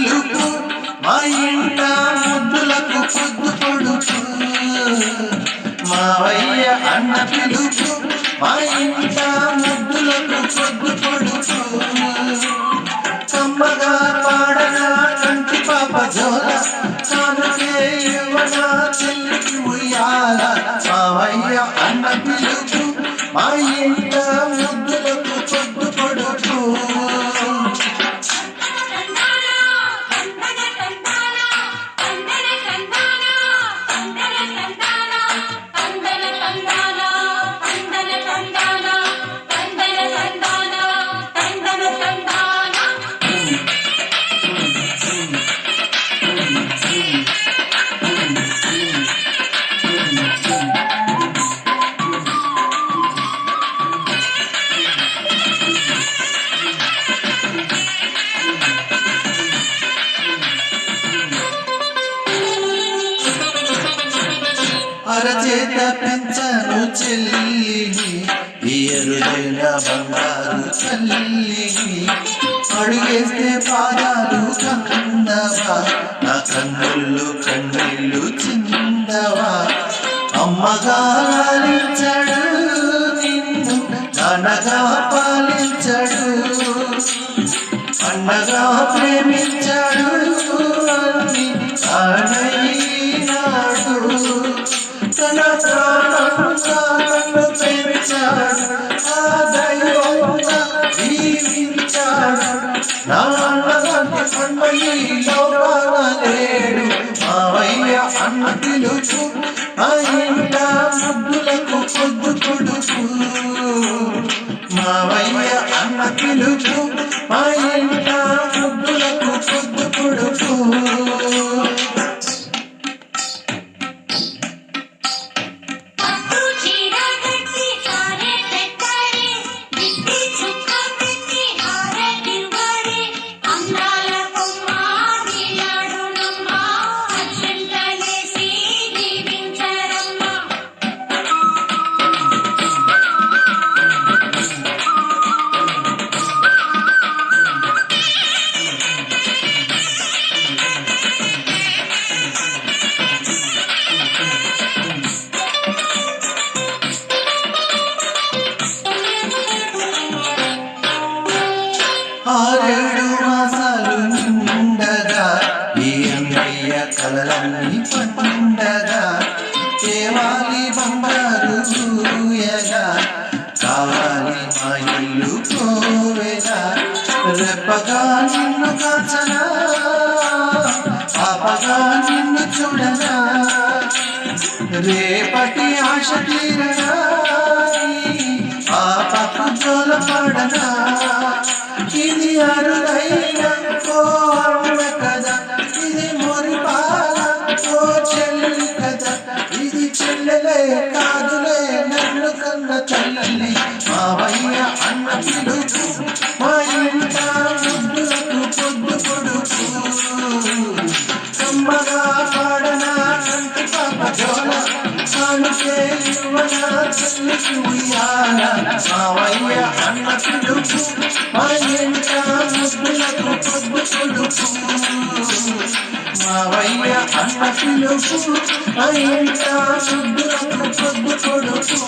పిలుపు మా ఇంట ముద్దులకు పొద్దు పొడుపు మావయ్య అన్న పిలుపు మా ఇంట ముద్దులకు పొద్దు పొడుపు కమ్మగా పాడనా కంటి పాప జోల కానుకే యువనా చెల్లికి ఉయ్యాల మావయ్య అన్న పిలుపు మా ఇంట ముద్దులకు పొద్దు పొడుపు అరచేత పెంచను చెల్లి ఎరుడైన బంగారు తల్లి అడుగేస్తే పాదాలు కందవా నా కన్నుళ్ళు కన్నీళ్ళు చిందవా అమ్మగా లాలించడు నిన్ను నాన్నగా పాలించడు అన్నగా ప్రేమించడు తన ప్రాణంగా పెంచాడు ఆ దైవంగా జీవించాడు నా అన్నగారి పండుగ లోకాల లేడు మావయ్య అన్న పిలుపు మా ఇంట ముద్దులకు పొద్దు పొడుపు మావయ్య అన్న పిలుపు మా ఇంట ముద్దులకు పొద్దు పొడుపు ఆరేడు మాసాలు నిండగా ఈ అన్నయ్య కలలన్నీ పండగా దేవాలి బంగారు చూయగా కావాలి మా ఇల్లు కోవెగా రెప్పగా నిన్ను కాచనా పాపగా నిన్ను చూడనా రేపటి ఆశ తీరనా పాపకు జోల పడనా ఇది అరుదైన కోణ కదా ఇది మురిపాల ఓ చెల్లి కదా ఇది చెల్లెలే కాదులే నన్ను కన్న తల్లి మావయ్య అన్న పిలుపు మా ఇంట ముద్దులకు పొద్దు పొడుపు కమ్మగా పాడనా కంటి పాప జోల కానుకే యువన చెల్లికి ఉయ్యాల మావయ్య అన్న పిలుపు మా ఇంట ముద్దులకు పొద్దు పొడుపు మావయ్య అన్న పిలుపు మా ఇంట ముద్దులకు పొద్దు పొడుపు